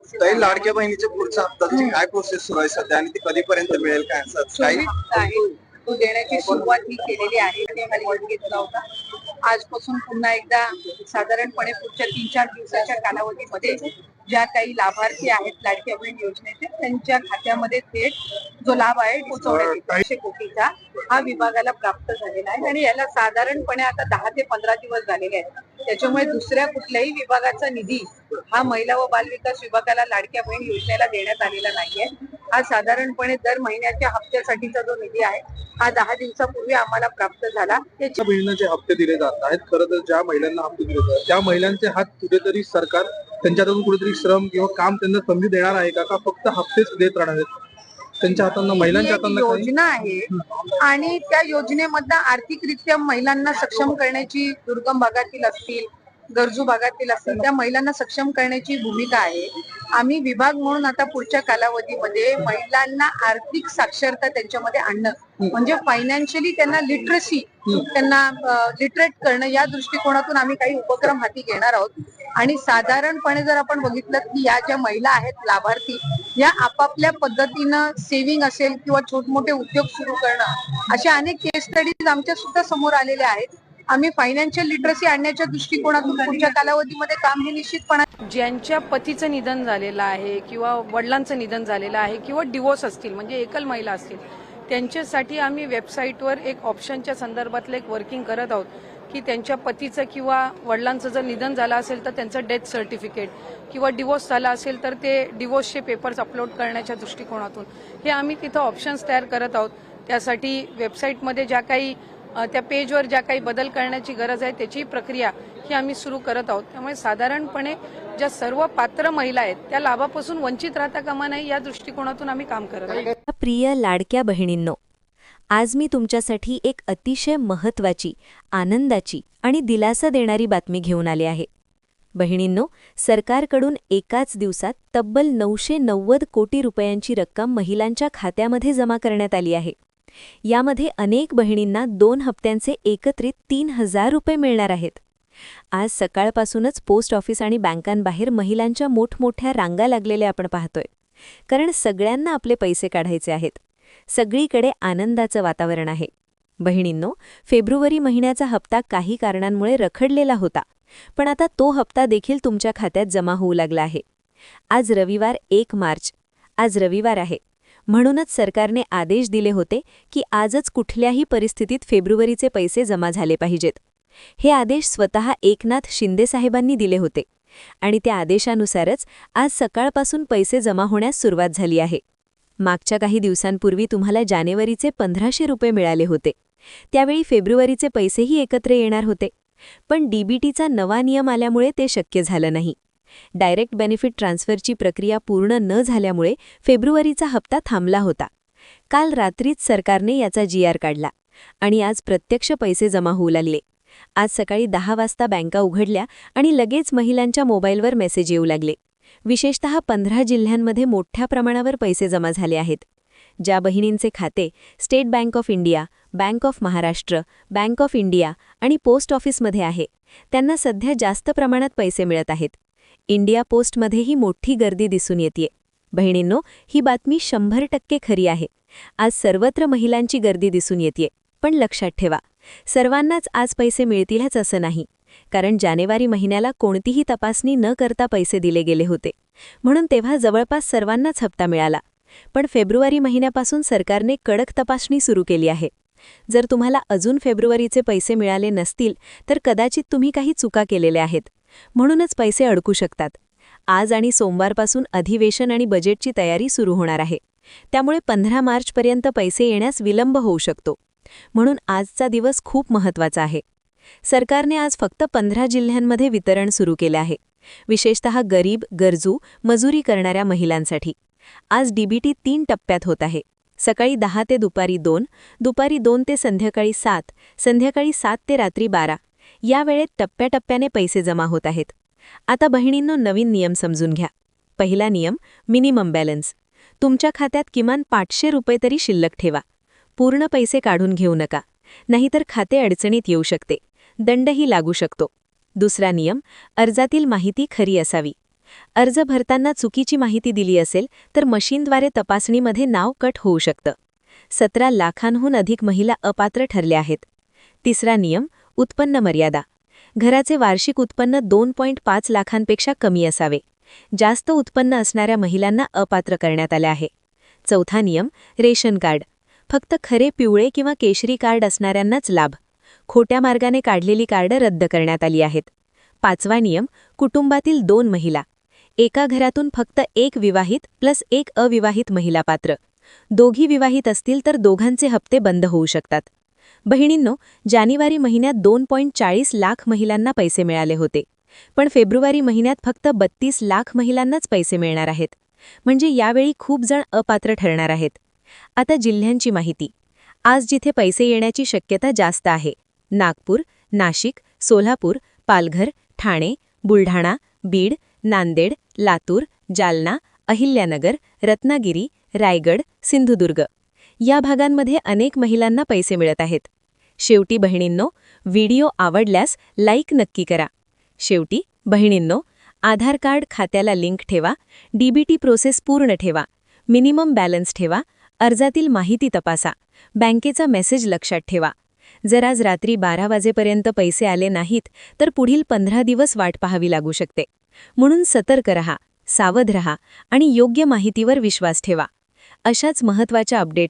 पैसे ताई, लाडक्या बहिणीच्या पुढचा हप्ताची काय प्रोसेस सुरू आहे सध्या आणि ती कधीपर्यंत मिळेल काय असं काही आहे तो देण्याची सुरुवात ही केलेली आहे आणि खाली घेतला होता. आजपासून पुन्हा एकदा साधारणपणे पुढच्या 3-4 दिवसाच्या कालावधीमध्ये ज्या काही लाभार्थी आहेत लाडक्या बहीण योजनेचे त्यांच्या खात्यामध्ये थेट जो लाभ आहे पोहोचवण्यात येतो. 500 कोटीचा हा विभागाला प्राप्त झालेला आहे आणि याला साधारणपणे आता 10 ते 15 दिवस झालेले आहेत. त्याच्यामुळे दुसऱ्या कुठल्याही विभागाचा निधी हा महिला व बालविकास विभागाला लाडक्या बहीण योजनेला देण्यात आलेला नाहीये. हा साधारणपणे दर महिन्याच्या हप्त्यासाठीचा जो निधी आहे हा 10 दिवसापूर्वी आम्हाला प्राप्त झाला. त्याच्या बहिणींचे हप्ते दिले जात आहेत. खरं तर ज्या महिलांना हप्ते दिले जातात त्या महिलांचे हात कुठेतरी सरकार त्यांच्यातून कुठेतरी श्रम किंवा काम त्यांना संधी देणार आहे का फक्त हप्तेच देत राहणार आहेत? त्यांच्या हातांना महिलांच्या हातांना योजना आहे आणि त्या योजनेमधनं आर्थिकरित्या महिलांना सक्षम करण्याची, दुर्गम भागातील असतील गरजू भागातील असतील त्या महिलांना सक्षम करण्याची भूमिका आहे. आम्ही विभाग म्हणून आता पुढच्या कालावधीमध्ये महिलांना आर्थिक साक्षरता त्यांच्यामध्ये आणणं म्हणजे फायनान्शियली त्यांना लिटरसी, त्यांना लिटरेट करणं या दृष्टिकोनातून आम्ही काही उपक्रम हाती घेणार आहोत. आणि साधारणपणे जर आपण बघितलं की या ज्या महिला आहेत लाभार्थी या आपापल्या पद्धतीनं सेव्हिंग असेल किंवा छोटमोठे उद्योग सुरू करणं अशा अनेक केस स्टडीज आमच्या सुद्धा समोर आलेल्या आहेत. आम्ही फायनान्शियल लिटरसी आणण्याच्या दृष्टिकोनातून पुढच्या कालावधीमध्ये काम हे निश्चितपणे ज्यांच्या पतीचं निधन झालेलं आहे किंवा वडिलांचं निधन झालेलं आहे किंवा डिवोर्स असतील म्हणजे एकल महिला असतील त्यांच्यासाठी आम्ही वेबसाईटवर एक ऑप्शनच्या संदर्भातलं एक वर्किंग करत आहोत की त्यांच्या पतीचं किंवा वडिलांचं जर निधन झालं असेल तर त्यांचं डेथ सर्टिफिकेट किंवा डिवोर्स झाला असेल तर ते डिवोर्सचे पेपर्स अपलोड करण्याच्या दृष्टिकोनातून हे आम्ही तिथं ऑप्शन्स तयार करत आहोत. त्यासाठी वेबसाईटमध्ये ज्या काही त्या पेजवर ज्या काही बदल करण्याची गरज आहे त्याची प्रक्रिया ही आम्ही सुरू करत आहोत. त्यामुळे साधारणपणे ज्या सर्व पात्र महिला आहेत त्या लाभापासून वंचित राहता कामा नये या दृष्टिकोनातून आम्ही काम करत आहोत. प्रिय लाडक्या बहिणींनो, आज मी तुमच्यासाठी एक अतिशय महत्त्वाची, आनंदाची आणि दिलासा देणारी बातमी घेऊन आले आहे. बहिणींनो, सरकारकडून एकाच दिवसात तब्बल 990 कोटी रुपयांची रक्कम महिलांच्या खात्यामध्ये जमा करण्यात आली आहे. यामध्ये अनेक बहिणींना 2 हप्त्यांचे एकत्रित 3,000 रुपये मिळणार आहेत. आज सकाळपासूनच पोस्ट ऑफिस आणि बँकांबाहेर महिलांच्या मोठमोठ्या रांगा लागलेल्या आपण पाहतोय. कारण सगळ्यांना आपले पैसे काढायचे आहेत. सगळीकडे आनंदाचं वातावरण आहे. बहिणींनो, फेब्रुवारी महिन्याचा हप्ता काही कारणांमुळे रखडलेला होता, पण आता तो हप्ता देखील तुमच्या खात्यात जमा होऊ लागला आहे. आज रविवार 1 मार्च. आज रविवार आहे. म्हणूनच सरकारने आदेश दिले होते की आजच कुठल्याही परिस्थितीत फेब्रुवारीचे पैसे जमा झाले पाहिजेत. हे आदेश स्वतः एकनाथ शिंदे साहेबांनी दिले होते आणि त्या आदेशानुसारच आज सकाळपासून पैसे जमा होण्यास सुरुवात झाली आहे. मागच्या काही दिवसांपूर्वी तुम्हाला जानेवारीचे 1,500 रुपये मिळाले होते. त्यावेळी फेब्रुवारीचे पैसेही एकत्र येणार होते. पण डीबीटीचा नवा नियम आल्यामुळे ते शक्य झालं नाही. डायरेक्ट बेनिफिट ट्रान्सफरची प्रक्रिया पूर्ण न झाल्यामुळे फेब्रुवारीचा हप्ता थांबला होता. काल रात्रीच सरकारने याचा GR काढला आणि आज प्रत्यक्ष पैसे जमा होऊ लागले. आज सकाळी 10 वाजता बँका उघडल्या आणि लगेच महिलांच्या मोबाईलवर मेसेज येऊ लागले. विशेषतः 15 जिल्ह्यांमध्ये मोठ्या प्रमाणावर पैसे जमा झाले आहेत. ज्या बहिणींचे खाते state bank of India, bank of Maharashtra, bank of India आणि पोस्ट ऑफिसमध्ये आहे त्यांना सध्या जास्त प्रमाणात पैसे मिळत आहेत. इंडिया पोस्टमध्येही मोठी गर्दी दिसून येते. बहिणींनो, ही बातमी 100% खरी आहे. आज सर्वत्र महिलांची गर्दी दिसून येते. पण लक्षात ठेवा, सर्वांनाच आज पैसे मिळतीलच असं नाही. कारण जानेवारी महिन्याला कोणतीही तपासणी न करता पैसे दिले गेले होते, म्हणून तेव्हा जवळपास सर्वांनाच हप्ता मिळाला. पण फेब्रुवारी महिन्यापासून सरकारने कडक तपासणी सुरू केली आहे. जर तुम्हाला अजून फेब्रुवारीचे पैसे मिळाले नसतील तर कदाचित तुम्ही काही चुका केलेल्या आहेत, म्हणूनच पैसे अडकू शकतात. आज आणि सोमवारपासून अधिवेशन आणि बजेटची तयारी सुरू होणार आहे. त्यामुळे 15 मार्चपर्यंत पैसे येण्यास विलंब होऊ शकतो. म्हणून आजचा दिवस खूप महत्त्वाचा आहे. सरकारने आज फक्त 15 जिल्ह्यांमध्ये वितरण सुरू केले आहे, विशेषतः गरीब, गरजू, मजुरी करणाऱ्या महिलांसाठी. आज डीबीटी 3 टप्प्यात होत आहे. सकाळी 10 ते दुपारी 2, दुपारी 2 ते संध्याकाळी 7, संध्याकाळी 7 ते रात्री 12 या वेळेत टप्प्याटप्प्याने पैसे जमा होत आहेत. आता बहिणींनो, नवीन नियम समजून घ्या. पहिला नियम, मिनिमम बॅलन्स. तुमच्या खात्यात किमान 500 रुपये तरी शिल्लक ठेवा. पूर्ण पैसे काढून घेऊ नका, नाहीतर खाते अडचणीत येऊ शकते. दंडही लागू शकतो. दुसरा नियम, अर्जातील माहिती खरी असावी. अर्ज भरताना चुकीची माहिती दिली असेल तर मशीनद्वारे तपासणीमध्ये नाव कट होऊ शकतं. 17 लाखांहून अधिक महिला अपात्र ठरल्या आहेत. तिसरा नियम, उत्पन्न मर्यादा. घराचे वार्षिक उत्पन्न 2.5 लाखांपेक्षा कमी असावे. जास्त उत्पन्न असणाऱ्या महिलांना अपात्र करण्यात आले आहे. चौथा नियम, रेशन कार्ड. फक्त खरे पिवळे किंवा केशरी कार्ड असणाऱ्यांनाच लाभ. खोट्या मार्गाने काढलेली कार्ड रद्द करण्यात आली आहेत. पाचवा नियम, कुटुंबातील 2 महिला. एका घरातून फक्त एक विवाहित प्लस एक अविवाहित महिला पात्र. दोघी विवाहित असतील तर दोघांचे हप्ते बंद होऊ शकतात. बहिणींनो, जानेवारी महिन्यात 2.40 लाख महिलांना पैसे मिळाले होते, पण फेब्रुवारी महिन्यात फक्त 32 लाख महिलांनाच पैसे मिळणार आहेत. म्हणजे यावेळी खूप जण अपात्र ठरणार आहेत. आता जिल्ह्यांची माहिती. आज जिथे पैसे येण्याची शक्यता जास्त आहे: नागपूर, नाशिक, सोलापूर, पालघर, ठाणे, बुलढाणा, बीड, नांदेड, लातूर, जालना, अहिल्यानगर, रत्नागिरी, रायगड, सिंधुदुर्ग. या भागांमध्ये अनेक महिलांना पैसे मिळत आहेत. शेवटी बहिणींनो, व्हिडिओ आवडल्यास लाईक नक्की करा. शेवटी बहिणींनो, आधार कार्ड खात्याला लिंक ठेवा, डीबीटी प्रोसेस पूर्ण ठेवा, मिनिमम बॅलन्स ठेवा, अर्जातील माहिती तपासा, बँकेचा मेसेज लक्षात ठेवा. जर आज रात्री 12 वाजेपर्यंत पैसे आले नाहीत तर पुढील 15 दिवस वाट पाहावी लागू शकते. म्हणून सतर्क रहा, सावध रहा आणि योग्य माहितीवर विश्वास ठेवा. अशाच महत्त्वाच्या अपडेट